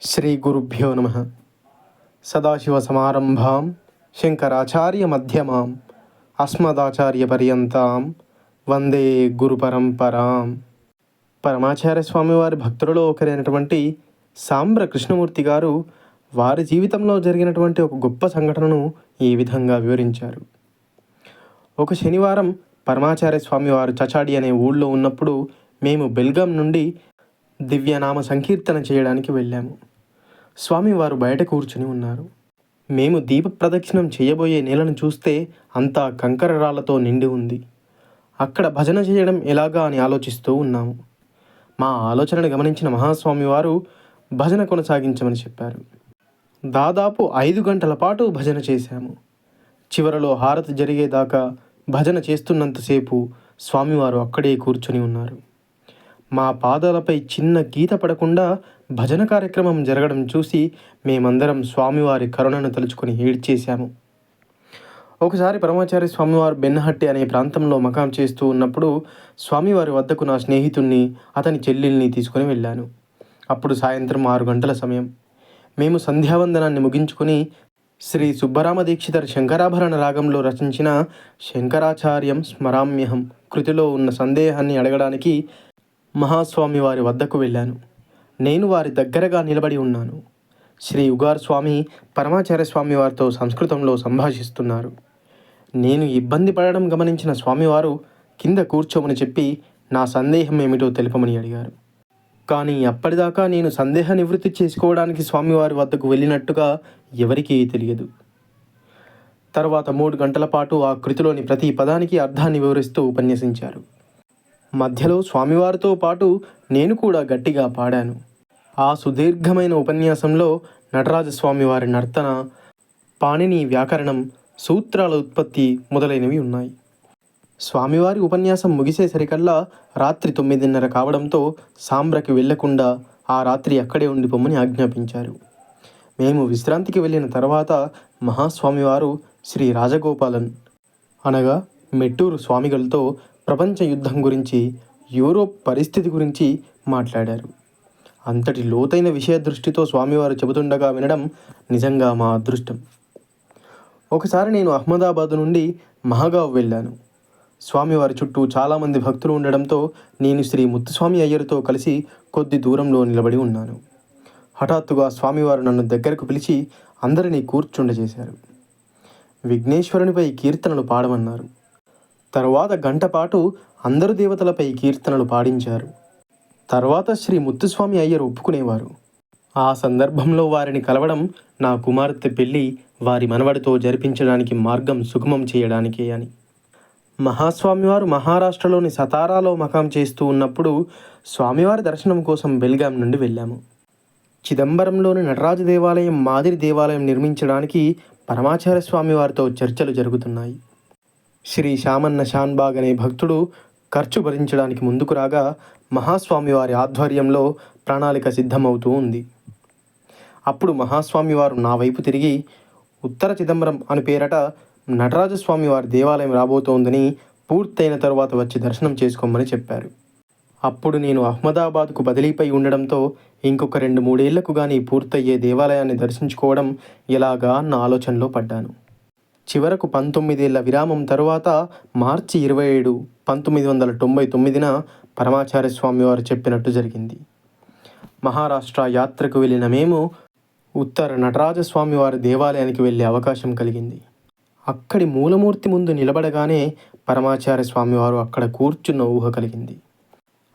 శ్రీ గురుభ్యో నమ. సదాశివసమారంభాం శంకరాచార్యమధ్యమాం అస్మదాచార్యపర్యంతాం వందే గురు పరంపరాం. పరమాచార్య స్వామివారి భక్తులలో ఒకరైనటువంటి సాంబ్ర కృష్ణమూర్తి గారు వారి జీవితంలో జరిగినటువంటి ఒక గొప్ప సంఘటనను ఈ విధంగా వివరించారు. ఒక శనివారం పరమాచార్య స్వామివారు చచాడి అనే ఊళ్ళో ఉన్నప్పుడు మేము బెల్గాం నుండి దివ్యనామ సంకీర్తన చేయడానికి వెళ్ళాము. స్వామివారు బయట కూర్చుని ఉన్నారు. మేము దీప ప్రదక్షిణం చేయబోయే నేలను చూస్తే అంతా కంకర రాళ్లతో నిండి ఉంది. అక్కడ భజన చేయడం ఎలాగా అని ఆలోచిస్తూ ఉన్నాము. మా ఆలోచనను గమనించిన మహాస్వామి వారు భజన కొనసాగించమని చెప్పారు. దాదాపు 5 గంటల పాటు భజన చేశాము. చివరలో హారతి జరిగేదాకా భజన చేస్తున్నంతసేపు స్వామివారు అక్కడే కూర్చొని ఉన్నారు. మా పాదాలపై చిన్న గీత పడకుండా భజన కార్యక్రమం జరగడం చూసి మేమందరం స్వామివారి కరుణను తలుచుకొని ఏడ్చేశాము. ఒకసారి పరమాచార్య స్వామివారు బెన్నహట్టి అనే ప్రాంతంలో మకాం చేస్తూ ఉన్నప్పుడు స్వామివారి వద్దకు నా స్నేహితుణ్ణి అతని చెల్లెల్ని తీసుకొని వెళ్ళాను. అప్పుడు సాయంత్రం 6 గంటల సమయం. మేము సంధ్యావందనాన్ని ముగించుకొని శ్రీ సుబ్బరామ దీక్షితర్ శంకరాభరణ రాగంలో రచించిన శంకరాచార్యం స్మరామ్యహం కృతిలో ఉన్న సందేహాన్ని అడగడానికి మహాస్వామి వారి వద్దకు వెళ్ళాను. నేను వారి దగ్గరగా నిలబడి ఉన్నాను. శ్రీ ఉగార్ స్వామి పరమాచార్య స్వామి వారితో సంస్కృతంలో సంభాషిస్తున్నారు. నేను ఇబ్బంది పడడం గమనించిన స్వామివారు కింద కూర్చోమని చెప్పి నా సందేహం ఏమిటో తెలుపమని అడిగారు. కానీ అప్పటిదాకా నేను సందేహ నివృత్తి చేసుకోవడానికి స్వామివారి వద్దకు వెళ్ళినట్టుగా ఎవరికీ తెలియదు. తర్వాత 3 గంటల పాటు ఆ కృతిలోని ప్రతి పదానికి అర్థాన్ని వివరిస్తూ ఉపన్యసించారు. మధ్యలో స్వామివారితో పాటు నేను కూడా గట్టిగా పాడాను. ఆ సుదీర్ఘమైన ఉపన్యాసంలో నటరాజస్వామి వారి నర్తన, పాణిని వ్యాకరణం, సూత్రాల ఉత్పత్తి మొదలైనవి ఉన్నాయి. స్వామివారి ఉపన్యాసం ముగిసేసరికల్లా రాత్రి 9:30 కావడంతో సాంబ్రకి వెళ్లకుండా ఆ రాత్రి అక్కడే ఉండిపోమని ఆజ్ఞాపించారు. మేము విశ్రాంతికి వెళ్ళిన తర్వాత మహాస్వామివారు శ్రీ రాజగోపాలన్ అనగా మెట్టూరు స్వామిగలతో ప్రపంచ యుద్ధం గురించి, యూరోప్ పరిస్థితి గురించి మాట్లాడారు. అంతటి లోతైన విషయ దృష్టితో స్వామివారు చెబుతుండగా వినడం నిజంగా మా అదృష్టం. ఒకసారి నేను అహ్మదాబాద్ నుండి మహగావ్ వెళ్ళాను. స్వామివారి చుట్టూ చాలామంది భక్తులు ఉండడంతో నేను శ్రీ ముత్తుస్వామి అయ్యర్తో కలిసి కొద్ది దూరంలో నిలబడి ఉన్నాను. హఠాత్తుగా స్వామివారు నన్ను దగ్గరకు పిలిచి అందరినీ కూర్చుండజేశారు. విఘ్నేశ్వరునిపై కీర్తనలు పాడమన్నారు. తరువాత గంట పాటు అందరు దేవతలపై కీర్తనలు పాడించారు. తర్వాత శ్రీ ముత్తుస్వామి అయ్యర్ ఒప్పుకునేవారు. ఆ సందర్భంలో వారిని కలవడం నా కుమార్తె పెళ్ళి వారి మనవడితో జరిపించడానికి మార్గం సుగమం చేయడానికే అని. మహాస్వామివారు మహారాష్ట్రలోని సతారాలో మకాం చేస్తూ ఉన్నప్పుడు స్వామివారి దర్శనం కోసం బెల్గాం నుండి వెళ్ళాము. చిదంబరంలోని నటరాజ దేవాలయం మాదిరి దేవాలయం నిర్మించడానికి పరమాచార్య స్వామివారితో చర్చలు జరుగుతున్నాయి. శ్రీ శామన్న షాన్బాగ్ అనే భక్తుడు ఖర్చు భరించడానికి ముందుకు రాగా మహాస్వామివారి ఆధ్వర్యంలో ప్రణాళిక సిద్ధమవుతూ ఉంది. అప్పుడు మహాస్వామివారు నా వైపు తిరిగి ఉత్తర చిదంబరం అని పేరట నటరాజస్వామివారి దేవాలయం రాబోతోందని, పూర్తయిన తరువాత వచ్చి దర్శనం చేసుకోమని చెప్పారు. అప్పుడు నేను అహ్మదాబాద్కు బదిలీపై ఉండడంతో ఇంకొక 2-3 ఏళ్లకు కానీ పూర్తయ్యే దేవాలయాన్ని దర్శించుకోవడం ఎలాగా అన్న ఆలోచనలో పడ్డాను. చివరకు 19 ఏళ్ల విరామం తరువాత మార్చి 27, 1999న పరమాచార్య స్వామివారు చెప్పినట్టు జరిగింది. మహారాష్ట్ర యాత్రకు వెళ్ళిన మేము ఉత్తర నటరాజస్వామివారి దేవాలయానికి వెళ్ళే అవకాశం కలిగింది. అక్కడి మూలమూర్తి ముందు నిలబడగానే పరమాచార్య స్వామివారు అక్కడ కూర్చున్న ఊహ కలిగింది.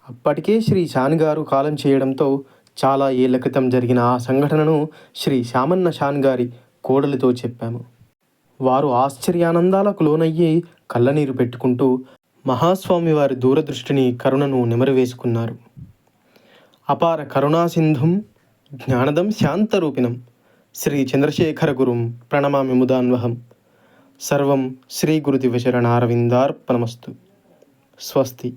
అప్పటికే శ్రీ షాన్ గారు కాలం చేయడంతో చాలా ఏళ్ల క్రితం జరిగిన ఆ సంఘటనను శ్రీ శామన్న షాన్ గారి కోడలితో చెప్పాము. వారు ఆశ్చర్యానందాలకు లోనయ్యి కళ్ళనీరు పెట్టుకుంటూ మహాస్వామి వారి దూరదృష్టిని, కరుణను నెమరువేసుకున్నారు. అపార కరుణాసింధుం జ్ఞానదం శాంతరూపిణం శ్రీ చంద్రశేఖర గురుం ప్రణమామి ముదాన్వహం. సర్వం శ్రీ గురుదివశరణారవిందార్పణమస్తు. స్వస్తి.